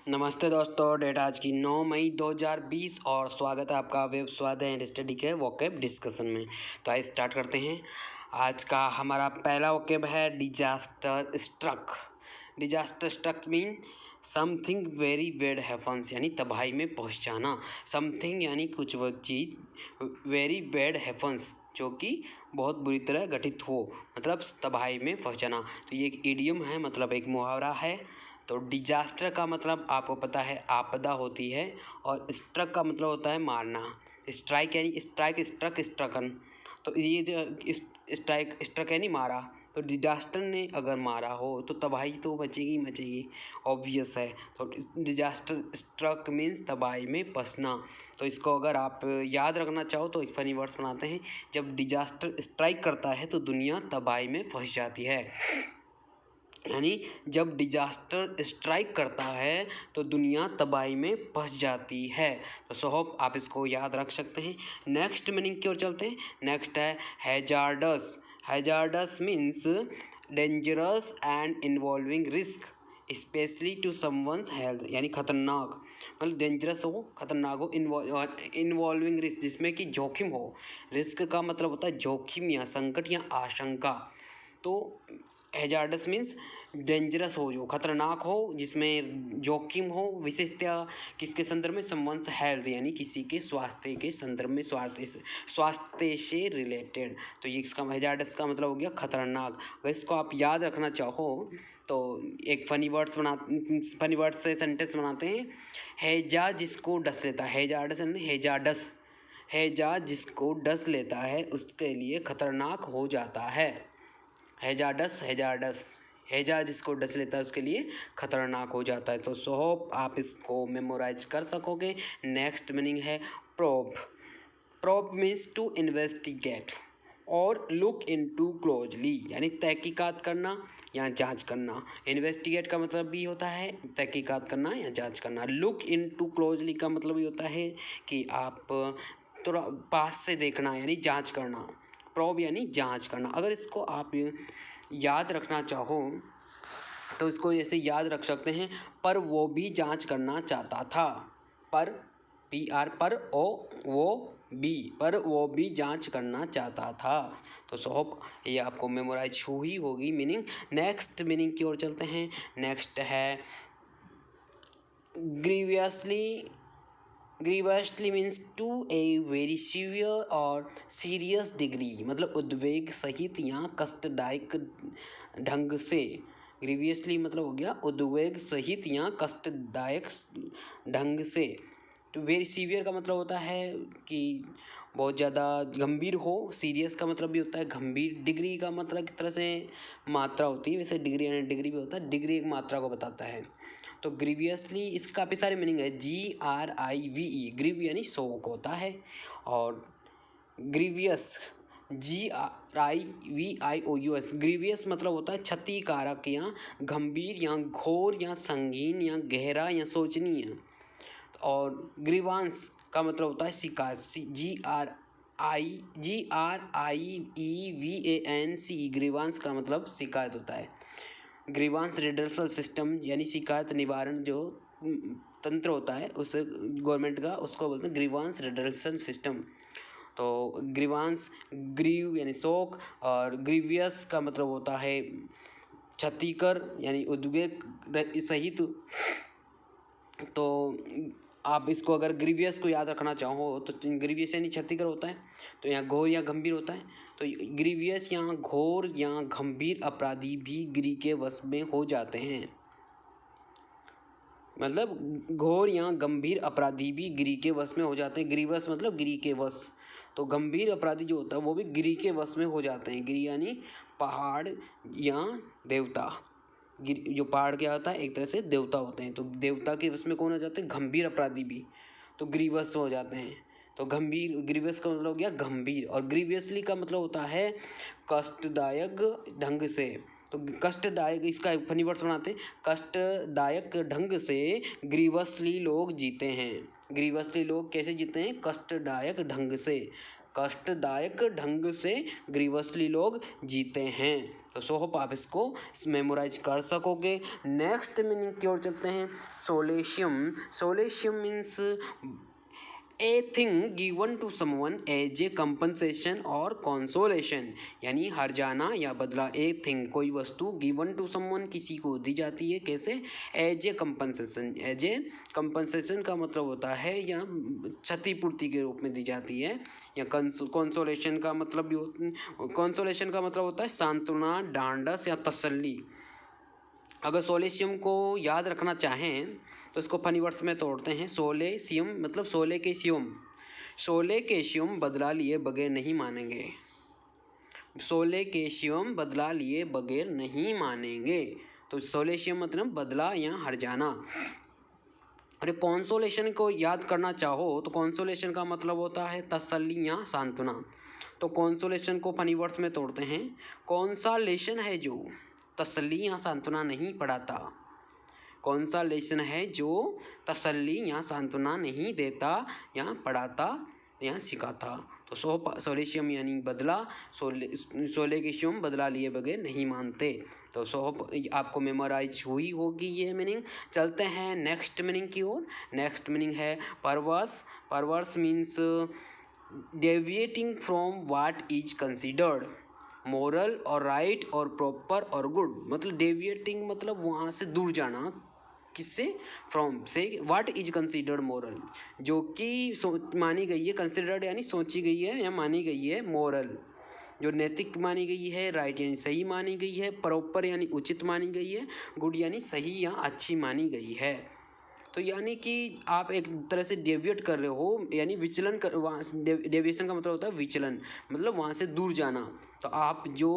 नमस्ते दोस्तों, डेट आज की 9 मई 2020 और स्वागत है आपका वेब स्वाध्याय एंड स्टडी के वोकैब डिस्कशन में। तो आइए स्टार्ट करते हैं। आज का हमारा पहला वोकैब है disaster struck. Disaster struck mean something very bad happens, यानी तबाही में पहुंच जाना। समथिंग यानी कुछ वो चीज़, वेरी बैड हैपन्स जो कि बहुत बुरी तरह घटित हो, मतलब तबाही में पहुंच जाना। तो ये एक इडियम है, मतलब एक मुहावरा है। तो डिजास्टर का मतलब आपको पता है आपदा होती है, और स्ट्रक का मतलब होता है मारना। स्ट्राइक यानी स्ट्राइक, स्ट्रक, स्ट्रकन। तो ये जो स्ट्राइक स्ट्रक यानी मारा, तो डिजास्टर ने अगर मारा हो तो तबाही तो मचेगी मचेगी, ऑब्वियस है। तो डिजास्टर स्ट्रक मीन्स तबाही में फंसना। तो इसको अगर आप याद रखना चाहो तो एक फनी वर्ड्स बनाते हैं। जब डिजास्टर स्ट्राइक करता है तो दुनिया तबाही में फंस जाती है, यानी जब डिजास्टर स्ट्राइक करता है तो दुनिया तबाही में फंस जाती है। तो सो होप आप इसको याद रख सकते हैं। नेक्स्ट मीनिंग की ओर चलते हैं। नेक्स्ट है hazardous. Hazardous means dangerous and involving risk specially to someone's health, यानी खतरनाक, मतलब डेंजरस हो, खतरनाक हो, इन्वॉल्विंग रिस्क जिसमें कि जोखिम हो। रिस्क का मतलब होता है जोखिम या संकट या आशंका। तो हैजार्डस मीन्स डेंजरस हो, जो खतरनाक हो, जिसमें जोखिम हो, विशेषतया किसके संदर्भ में, समवंस हेल्थ, यानी किसी के स्वास्थ्य के संदर्भ में, स्वास्थ्य से रिलेटेड। तो ये इसका हैजार्डस का मतलब हो गया खतरनाक। अगर इसको आप याद रखना चाहो तो एक फनी वर्ड्स से सेंटेंस बनाते हैं। हैजा जिसको डस लेता है, हैजार्डस यानी हैजार्डस, हैजा जिसको डस लेता है उसके लिए खतरनाक हो जाता है। हैजार्डस, हैजार्डस, हैजा जिसको डस लेता है उसके लिए खतरनाक हो जाता है। तो सो होप आप इसको मेमोराइज कर सकोगे। नेक्स्ट मीनिंग है probe. Probe means to investigate और लुक इनटू क्लोजली, यानी तहकीकात करना या जांच करना। इन्वेस्टिगेट का मतलब भी होता है तहकीकात करना या जांच करना। लुक इनटू क्लोजली का मतलब भी होता है कि आप थोड़ा पास से देखना, यानी जांच करना। प्रोब यानी जांच करना। अगर इसको आप याद रखना चाहो तो इसको ऐसे याद रख सकते हैं, पर वो भी जांच करना चाहता था। पर PR पर ओ वो बी, पर वो भी जांच करना चाहता था। तो सो होप ये आपको मेमोराइज हुई होगी मीनिंग। नेक्स्ट मीनिंग की ओर चलते हैं। नेक्स्ट है grievously. Grievously means to a very severe और सीरियस डिग्री, मतलब उद्वेग सहित या कष्टदायक ढंग से। ग्रीवियसली मतलब हो गया उद्वेग सहित या कष्टदायक ढंग से। तो वेरी सीवियर का मतलब होता है कि बहुत ज़्यादा गंभीर हो। सीरियस का मतलब भी होता है गंभीर। डिग्री का मतलब एक तरह से मात्रा होती है, वैसे डिग्री यानी डिग्री भी होता है, डिग्री एक मात्रा को बताता है। तो ग्रीवियसली इसके काफ़ी सारे मीनिंग है। GRIVE, ग्रीव यानी शोक होता है, और ग्रीवियस GRIVIOUS, ग्रीवियस मतलब होता है क्षतिकारक या गंभीर या घोर या संगीन या गहरा या शोचनीय। और ग्रीवांस का मतलब होता है शिकायत, GRIEVANCE, ग्रीवांस का मतलब शिकायत होता है। ग्रीवांस रिडर्सल सिस्टम यानी शिकायत निवारण जो तंत्र होता है उस गवर्नमेंट का, उसको बोलते हैं ग्रीवांस रिडर्सल सिस्टम। तो ग्रीवांस, ग्रीव यानी शोक, और ग्रीवियस का मतलब होता है क्षतिकर यानी उद्वेग सहित। तो आप इसको अगर ग्रीवियस को याद रखना चाहो तो ग्रीवियस यानी क्षतिकर होता है, तो यहाँ घोर या गंभीर होता है। तो ग्रीवियस यहाँ घोर या गंभीर अपराधी भी गिरी के वश में हो जाते हैं, मतलब घोर या गंभीर अपराधी भी गिरी के वश में हो जाते हैं। ग्रीवस मतलब गिरी के वश, तो गंभीर अपराधी जो होता है वो भी गिरी के वश में हो जाते हैं। गिरी यानी पहाड़ या देवता। जो पहाड़ क्या होता है, एक तरह से देवता होते हैं, तो देवता के वश में कौन हो जाते हैं, गंभीर अपराधी भी, तो ग्रीवस हो जाते हैं। तो गंभीर, ग्रीवियस का मतलब हो गया गंभीर, और ग्रीवियसली का मतलब होता है कष्टदायक ढंग से। तो कष्टदायक, इसका एक फनी वर्ड्स बनाते हैं, कष्टदायक ढंग से ग्रीवसली लोग जीते हैं। ग्रीवसली लोग कैसे जीते हैं, कष्टदायक ढंग से। कष्टदायक ढंग से ग्रीवसली लोग जीते हैं। तो सो होप आप इसको मेमोराइज कर सकोगे। नेक्स्ट मीनिंग की ओर चलते हैं। Solatium. Solatium means a thing given to someone as a compensation और कंसोलेशन, यानी हर्जाना या बदला। ए थिंग कोई वस्तु, गिवन टू समवन किसी को दी जाती है, कैसे? As a compensation. As a compensation का मतलब होता है या क्षतिपूर्ति के रूप में दी जाती है, या कंसोलेशन का मतलब भी, कंसोलेशन का मतलब होता है सांत्वना, ढांढस या तसल्ली। अगर सोलेशियम को याद रखना चाहें तो इसको फनी वर्ड्स में तोड़ते हैं। सोलेशियम मतलब सोले के शियम। सोले के शियम बदला लिए बगैर नहीं मानेंगे। सोले के शियम बदला लिए बगैर नहीं मानेंगे। तो सोलेशियम मतलब बदला या हर्जाना। अरे कॉन्सोलेशन को याद करना चाहो तो कॉन्सोलेशन का मतलब होता है तसल्ली या सांत्वना। तो कॉन्सोलेशन को फनी वर्ड्स में तोड़ते हैं। कौन सा लेशन है जो तसल्ली या सांत्वना नहीं पढ़ाता? कौन सा लेसन है जो तसल्ली या सांत्वना नहीं देता या पढ़ाता या सिखाता? तो सोलेशियम यानी बदला। सोले के शियम बदला लिए बगैर नहीं मानते। तो आपको मेमोराइज हुई होगी ये मीनिंग। चलते हैं नेक्स्ट मीनिंग की ओर। नेक्स्ट मीनिंग है परवर्स। परवर्स means deviating from what is considered moral और राइट और प्रॉपर और गुड। मतलब डेविएटिंग मतलब वहाँ से दूर जाना। किससे? फ्रॉम से। व्हाट इज कंसिडर्ड मोरल, जो कि मानी गई है। कंसिडर्ड यानी सोची गई है या मानी गई है। मोरल जो नैतिक मानी गई है। राइट यानी सही मानी गई है। प्रॉपर यानी उचित मानी गई है। गुड यानी सही या अच्छी मानी गई है। तो यानी कि आप एक तरह से डेविएट कर रहे हो, यानी विचलन कर, वहाँ डेविएशन का मतलब होता है विचलन, मतलब वहाँ से दूर जाना। तो आप जो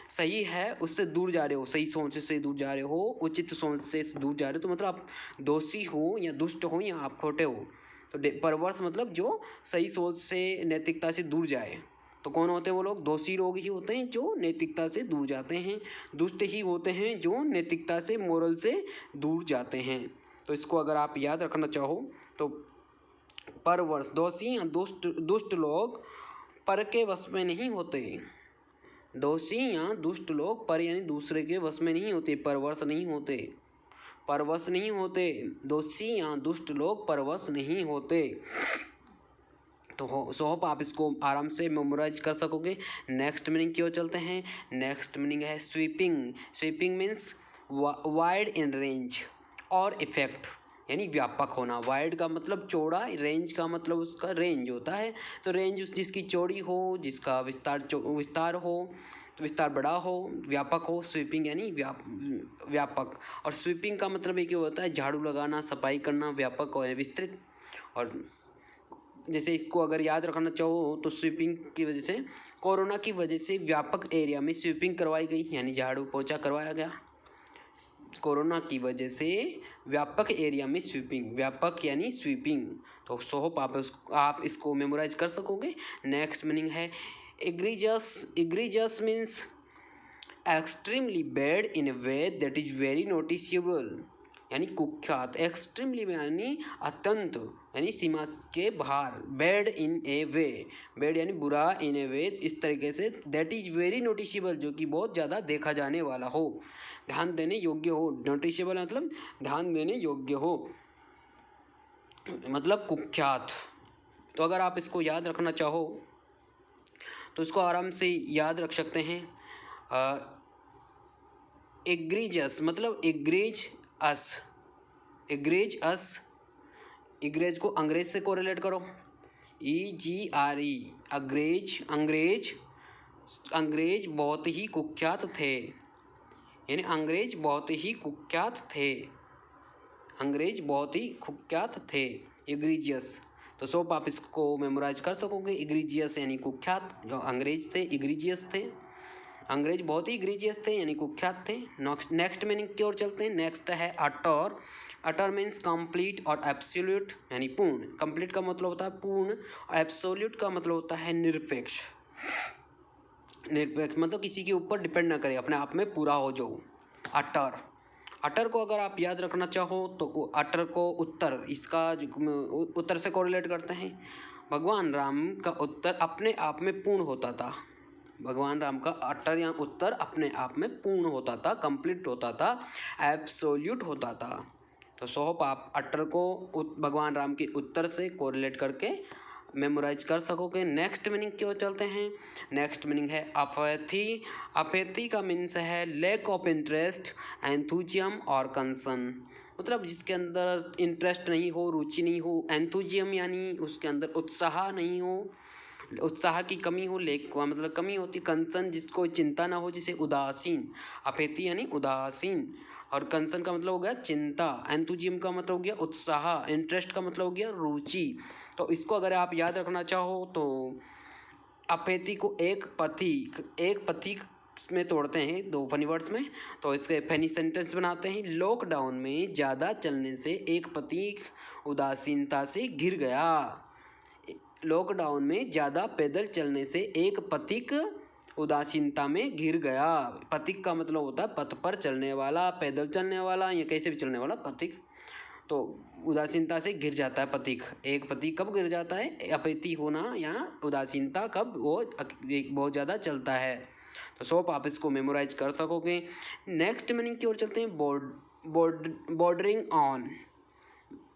सही है उससे दूर जा रहे हो, सही सोच से दूर जा रहे हो, उचित सोच से दूर जा रहे हो। तो मतलब आप दोषी हो या दुष्ट हो या आप खोटे हो। तो परवर्स मतलब जो सही सोच से, नैतिकता से दूर जाए। तो कौन होते हैं वो लोग? दोषी लोग ही होते हैं जो नैतिकता से दूर जाते हैं। दुष्ट ही होते हैं जो नैतिकता से, मोरल से दूर जाते हैं। तो इसको अगर आप याद रखना चाहो तो परवर्स दोषी या दुष्ट लोग पर के वश में नहीं होते। दोषी या दुष्ट लोग पर यानी दूसरे के वश में नहीं होते, परवश नहीं होते। परवश नहीं होते। दोषी या दुष्ट लोग परवश नहीं होते। तो होप आप इसको आराम से मेमोराइज कर सकोगे। नेक्स्ट मीनिंग की ओर चलते हैं। नेक्स्ट मीनिंग है sweeping. Sweeping means wide in range और इफेक्ट, यानी व्यापक होना। वाइड का मतलब चौड़ा, रेंज का मतलब उसका रेंज होता है। तो रेंज जिसकी चौड़ी हो, जिसका विस्तार हो, तो विस्तार बड़ा हो, व्यापक हो। स्वीपिंग यानी व्यापक। और स्वीपिंग का मतलब एक होता है झाड़ू लगाना, सफाई करना, व्यापक और विस्तृत। और जैसे इसको अगर याद रखना चाहो तो स्वीपिंग की वजह से, कोरोना की वजह से व्यापक एरिया में स्वीपिंग करवाई गई, यानी झाड़ू पोछा करवाया गया। कोरोना की वजह से व्यापक एरिया में स्वीपिंग, व्यापक यानी स्वीपिंग। तो होप आप इसको मेमोराइज कर सकोगे। नेक्स्ट मीनिंग है egregious. Egregious means extremely bad in A way that is very noticeable, यानी कुख्यात। एक्सट्रीमली यानी अत्यंत, यानी सीमा के बाहर। Bad in A way, bad यानी बुरा, इन ए वे इस तरीके से, दैट इज वेरी नोटिसेबल जो कि बहुत ज़्यादा देखा जाने वाला हो, ध्यान देने योग्य हो। नोटिसेबल मतलब ध्यान देने योग्य हो, मतलब कुख्यात। तो अगर आप इसको याद रखना चाहो तो इसको आराम से याद रख सकते हैं। एग्रीजस मतलब एग्रेज अस। एग्रेज अस, एग्रेज को अंग्रेज से कोरिलेट करो। EGRE अंग्रेज। अंग्रेज, अंग्रेज बहुत ही कुख्यात थे, यानी अंग्रेज बहुत ही कुख्यात थे। अंग्रेज बहुत ही कुख्यात थे। एग्रीजियस। तो सोप आप इसको मेमोराइज कर सकोगे। एग्रीजियस यानी कुख्यात, जो अंग्रेज थे एग्रीजियस थे। अंग्रेज बहुत ही एग्रीजियस थे यानी कुख्यात थे। नेक्स्ट मीनिंग की ओर चलते हैं। नेक्स्ट है अटर। अटर मीन्स कंप्लीट और एब्सोल्यूट, यानी पूर्ण। कंप्लीट का मतलब होता है पूर्ण, और एब्सोल्यूट का मतलब होता है निरपेक्ष। निरपेक्ष मतलब किसी के ऊपर डिपेंड ना करे, अपने आप में पूरा हो जाओ। अटर। अटर को अगर आप याद रखना चाहो तो अटर को उत्तर, इसका उत्तर से कोरिलेट करते हैं। भगवान राम का उत्तर अपने आप में पूर्ण होता था। भगवान राम का अटर या उत्तर अपने आप में पूर्ण होता था, कंप्लीट होता था, एब्सोल्यूट होता था। तो सो होप आप अटर को भगवान राम के उत्तर से कोरिलेट करके मेमोराइज कर सकोगे। नेक्स्ट मीनिंग की ओर चलते हैं। नेक्स्ट मीनिंग है अपैथी। अपैथी का मीन्स है लैक ऑफ इंटरेस्ट, एंथुजियम और कंसर्न। मतलब जिसके अंदर इंटरेस्ट नहीं हो, रुचि नहीं हो। एंथुजियम यानी उसके अंदर उत्साह नहीं हो, उत्साह की कमी हो। लेक का मतलब कमी होती। कंसर्न जिसको चिंता ना हो, जिसे उदासीन। अपैथी यानी उदासीन। और कंसर्न का मतलब हो गया चिंता। एंथुजियम का मतलब हो गया उत्साह। इंटरेस्ट का मतलब हो गया रुचि। तो इसको अगर आप याद रखना चाहो तो अपैथी को एक पथिक में तोड़ते हैं दो फनी वर्ड्स में, तो इसके फनी सेंटेंस बनाते हैं। लॉकडाउन में ज़्यादा चलने से एक पथिक उदासीनता से घिर गया। लॉकडाउन में ज़्यादा पैदल चलने से एक पथिक उदासीनता में घिर गया। पथिक का मतलब होता है पथ पर चलने वाला, पैदल चलने वाला या कैसे भी चलने वाला पथिक। तो उदासीनता से घिर जाता है पथिक। एक पथिक कब गिर जाता है? अपैथी होना या उदासीनता कब वो बहुत ज़्यादा चलता है। तो सोप आप इसको मेमोराइज कर सकोगे। नेक्स्ट मीनिंग की ओर चलते हैं। Bordering on.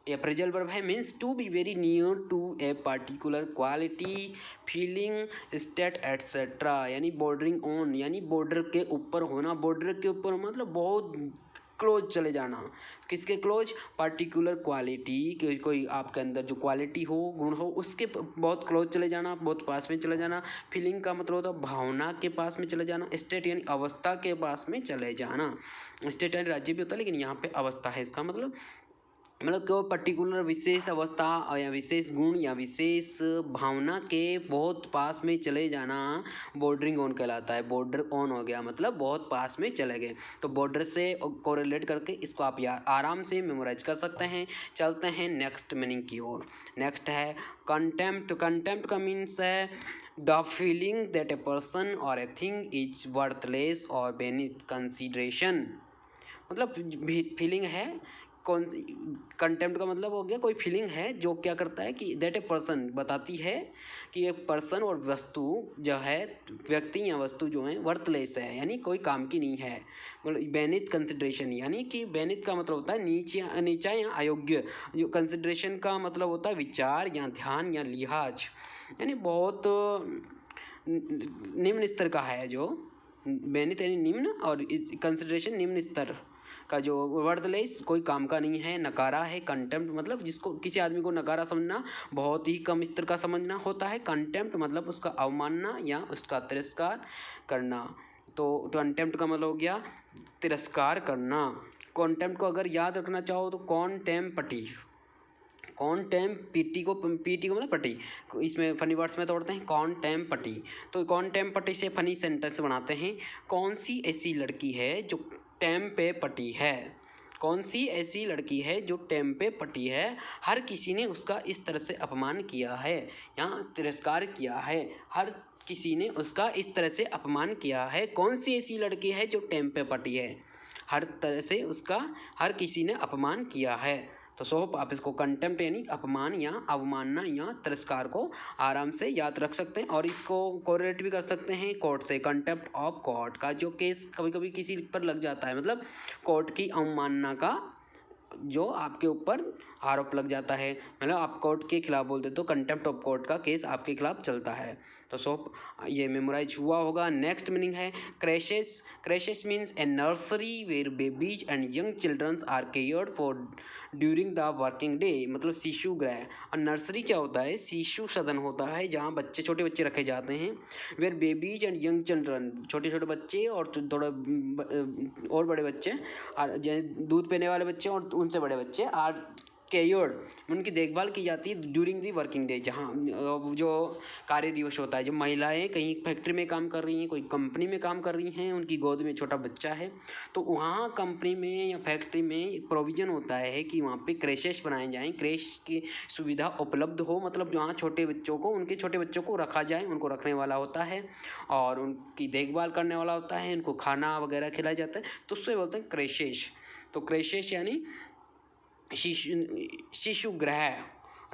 ये फ्रेजल वर्ब है, means to be very near to a particular quality, feeling, state etcetera. यानी बॉर्डरिंग ऑन यानी बॉर्डर के ऊपर होना। बॉर्डर के ऊपर मतलब बहुत क्लोज चले जाना। किसके क्लोज? पार्टिकुलर क्वालिटी, कोई आपके अंदर जो क्वालिटी हो, गुण हो, उसके बहुत क्लोज चले जाना, बहुत पास में चले जाना। फीलिंग का मतलब होता है भावना के पास में चले जाना। स्टेट यानी अवस्था के पास में चले जाना। स्टेट यानी राज्य भी होता है, लेकिन यहाँ पे अवस्था है इसका मतलब कोई पर्टिकुलर विशेष अवस्था या विशेष गुण या विशेष भावना के बहुत पास में चले जाना बॉर्डरिंग ऑन कहलाता है। बॉर्डर ऑन हो गया मतलब बहुत पास में चले गए। तो बॉर्डर से कोरिलेट करके इसको आप आराम से मेमोराइज कर सकते हैं। चलते हैं नेक्स्ट मीनिंग की ओर। नेक्स्ट है कंटेम्प्ट। कंटेम्प्ट का मीन्स है the feeling that a person और ए थिंग इज वर्थलेस और बेनीथ कंसिडरेशन। मतलब फीलिंग है। कौन कंटेम्प्ट का मतलब हो गया कोई फीलिंग है जो क्या करता है कि दैट ए पर्सन बताती है कि एक पर्सन और वस्तु जो है, व्यक्ति या वस्तु जो है वर्थलेस है यानी कोई काम की नहीं है। मतलब बेनिथ कंसिडरेशन यानी कि बेनिथ का मतलब होता है नीचा या अयोग्य। जो कंसिडरेशन का मतलब होता है विचार या ध्यान या लिहाज, यानी बहुत निम्न स्तर का है। जो बेनिथ यानी निम्न और कंसिडरेशन निम्न स्तर का। जो वर्थलेस कोई काम का नहीं है। नकारा है। कंटेम्प्ट मतलब जिसको किसी आदमी को नकारा समझना, बहुत ही कम स्तर का समझना होता है। कंटेम्प्ट मतलब उसका अवमानना या उसका तिरस्कार करना। तो कंटेम्प्ट का मतलब हो गया तिरस्कार करना। कंटेम्प्ट को अगर याद रखना चाहो तो कॉन्टेम्पटी। पीटी को मतलब पटी, इसमें फनी वर्ड्स में तोड़ते हैं। कॉन्टेम्पटी। तो कॉन्टेम्पटी से फनी सेंटेंस बनाते हैं। कौन सी ऐसी लड़की है जो टेम पे पटी है? कौन सी ऐसी लड़की है जो टेम पे पटी है? हर किसी ने उसका इस तरह से अपमान किया है या तिरस्कार किया है। हर किसी ने उसका इस तरह से अपमान किया है। कौन सी ऐसी लड़की है जो टेम पे पटी है? हर तरह से उसका हर किसी ने अपमान किया है। तो सो होप आप इसको कंटेम्प्ट यानी अपमान या अवमानना या तिरस्कार को आराम से याद रख सकते हैं। और इसको कोरिलेट भी कर सकते हैं कोर्ट से। कंटेम्प्ट ऑफ कोर्ट का जो केस कभी कभी किसी पर लग जाता है, मतलब कोर्ट की अवमानना का जो आपके ऊपर आरोप लग जाता है, मतलब आप कोर्ट के खिलाफ बोलते तो कंटेम्प्ट ऑफ कोर्ट का केस आपके खिलाफ चलता है। तो सो ये मेमोराइज हुआ होगा। नेक्स्ट मीनिंग है creches. Creches means a nursery where babies and young childrens are cared for during the working day. मतलब शिशु गृह। और नर्सरी क्या होता है? शिशु सदन होता है जहाँ बच्चे, छोटे बच्चे रखे जाते हैं। Where babies and young children, छोटे छोटे बच्चे और थोड़ा और बड़े बच्चे, और दूध पीने वाले बच्चे और उनसे बड़े बच्चे आर केयर्ड, उनकी देखभाल की जाती है ड्यूरिंग दी वर्किंग डे। जहाँ जो कार्य दिवस होता है, जब महिलाएं कहीं फैक्ट्री में काम कर रही हैं, कोई कंपनी में काम कर रही हैं, उनकी गोद में छोटा बच्चा है, तो वहाँ कंपनी में या फैक्ट्री में एक प्रोविज़न होता है कि वहाँ पे क्रेशेस बनाए जाएँ, क्रेश की सुविधा उपलब्ध हो। मतलब जहाँ छोटे बच्चों को, उनके छोटे बच्चों को रखा जाए, उनको रखने वाला होता है और उनकी देखभाल करने वाला होता है, उनको खाना वगैरह खिलाया जाता है, तो उससे बोलते हैं क्रेशेस। तो क्रेशेस यानी शिशु गृह।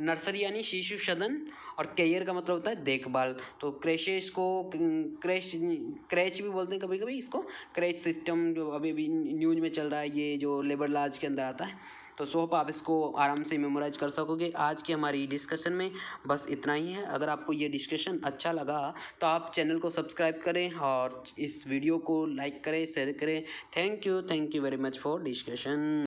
नर्सरी यानी शिशु सदन, और केयर का मतलब होता है देखभाल। तो क्रेशेस को क्रैच भी बोलते हैं कभी कभी इसको। क्रैच सिस्टम जो अभी अभी न्यूज में चल रहा है, ये जो लेबर लॉज के अंदर आता है। तो सो होप आप इसको आराम से मेमोराइज कर सकोगे। आज की हमारी डिस्कशन में बस इतना ही है। अगर आपको ये डिस्कशन अच्छा लगा तो आप चैनल को सब्सक्राइब करें और इस वीडियो को लाइक करें, शेयर करें। Thank you very much for discussion.